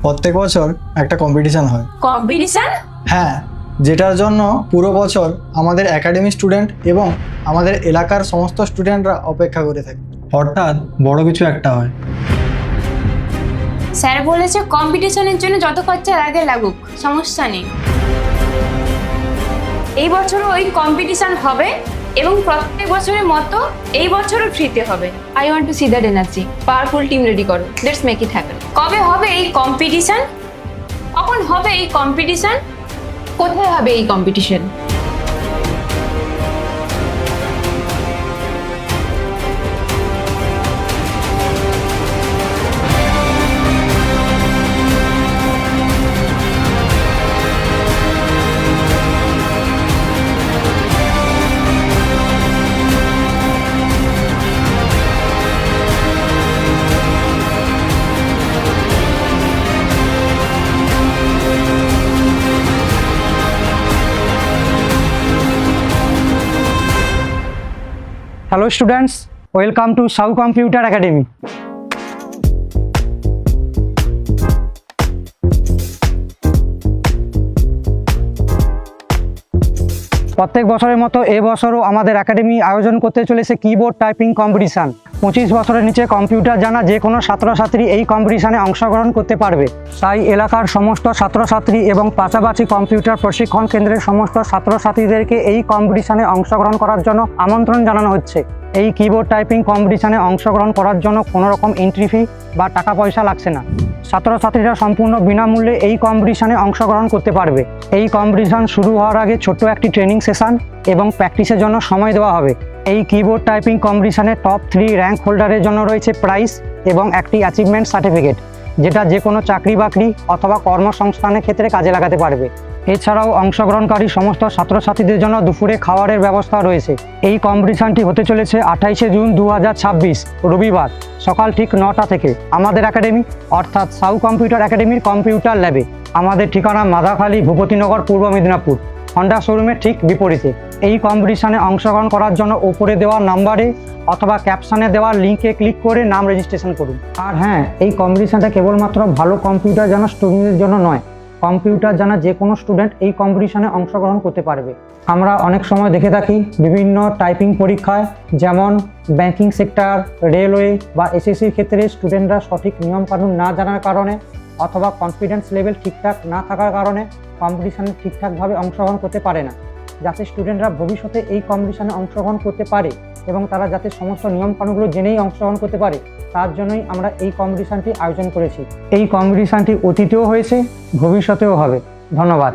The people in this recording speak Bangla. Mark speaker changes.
Speaker 1: প্রত্যেক বছর একটা কম্পিটিশন হয়।
Speaker 2: কম্পিটিশন?
Speaker 1: হ্যাঁ, যেটার জন্য পুরো বছর আমাদের একাডেমি স্টুডেন্ট এবং আমাদের এলাকার সমস্ত স্টুডেন্টরা অপেক্ষা করে থাকে। অর্থাৎ বড় কিছু একটা হয়।
Speaker 2: স্যার বলেছে কম্পিটিশনের জন্য যত খরচা লাগে লাগুক, সমস্যা নেই। এই বছরও ওই কম্পিটিশন হবে এবং প্রত্যেক বছরের মতো এই বছরও ফ্রিতে হবে।
Speaker 3: I want to see that energy. Powerful team ready করো. Let's make it happen.
Speaker 2: কবে হবে এই কম্পিটিশন? কখন হবে এই কম্পিটিশন?
Speaker 3: কোথায় হবে এই competition?
Speaker 4: Hello students, welcome to Sau Computer Academy. প্রত্যেক বছরের মতো এবছরও আমাদের একাডেমি আয়োজন করতে চলেছে কিবোর্ড টাইপিং কম্পিটিশান। 25 বছরের নিচে কম্পিউটার জানা যে কোনো ছাত্রছাত্রী এই কম্পিটিশানে অংশগ্রহণ করতে পারবে। তাই এলাকার সমস্ত ছাত্রছাত্রী এবং পাশাপাশি কম্পিউটার প্রশিক্ষণ কেন্দ্রের সমস্ত ছাত্রছাত্রীদেরকে এই কম্পিটিশানে অংশগ্রহণ করার জন্য আমন্ত্রণ জানানো হচ্ছে। এই কিবোর্ড টাইপিং কম্পিটিশানে অংশগ্রহণ করার জন্য কোনো রকম এন্ট্রি ফি বা টাকা পয়সা লাগছে না। ছাত্রছাত্রীরা সম্পূর্ণ বিনামূল্যে এই কম্পিটিশানে অংশগ্রহণ করতে পারবে। এই কম্পিটিশান শুরু হওয়ার আগে ছোট্ট একটি ট্রেনিং সেশন এবং প্র্যাকটিসের জন্য সময় দেওয়া হবে। এই কিবোর্ড টাইপিং কম্পিটিশানে টপ 3 র্যাঙ্ক হোল্ডারের জন্য রয়েছে প্রাইজ এবং একটি অ্যাচিভমেন্ট সার্টিফিকেট, যেটা যে কোনো চাকরি বাকরি অথবা কর্মসংস্থানের ক্ষেত্রে কাজে লাগাতে পারবে। এছাড়াও অংশগ্রহণকারী সমস্ত ছাত্রছাত্রীদের জন্য দুপুরে খাবারের ব্যবস্থা রয়েছে। এই কম্পিটিশানটি হতে চলেছে 28শে জুন 2026 রবিবার সকাল ঠিক 9টা থেকে আমাদের একাডেমি অর্থাৎ সাউ কম্পিউটার একাডেমির কম্পিউটার ল্যাবে। আমাদের ঠিকানা মাদাখালী, ভূপতিনগর, পূর্ব মেদিনীপুর, হন্ডা শোরুমের ঠিক বিপরীতে। এই কম্পিটিশানে অংশগ্রহণ করার জন্য ওপরে দেওয়া নাম্বারে অথবা ক্যাপশনে দেওয়া লিঙ্কে ক্লিক করে নাম রেজিস্ট্রেশন করুন। আর হ্যাঁ, এই কম্পিটিশানটা কেবলমাত্র ভালো কম্পিউটার জানা স্টুডেন্টদের জন্য নয়, কম্পিউটার জানা যে কোনো স্টুডেন্ট এই কম্পিটিশানে অংশগ্রহণ করতে পারবে। আমরা অনেক সময় দেখে থাকি বিভিন্ন টাইপিং পরীক্ষায়, যেমন ব্যাংকিং সেক্টর, রেলওয়ে বা এসএসসির ক্ষেত্রে স্টুডেন্টরা সঠিক নিয়মকানুন না জানার কারণে অথবা কনফিডেন্স লেভেল ঠিকঠাক না থাকার কারণে কম্পিটিশানে ঠিকঠাকভাবে অংশগ্রহণ করতে পারে না। যাতে স্টুডেন্টরা ভবিষ্যতে এই কম্পিটিশানে অংশগ্রহণ করতে পারে এবং তারা যাতে সমস্ত নিয়মকানুনগুলো জেনেই অংশগ্রহণ করতে পারে, তার জন্যই আমরা এই কম্পিটিশানটি আয়োজন করেছি। এই কম্পিটিশানটি অতীতেও হয়েছে, ভবিষ্যতেও হবে। ধন্যবাদ।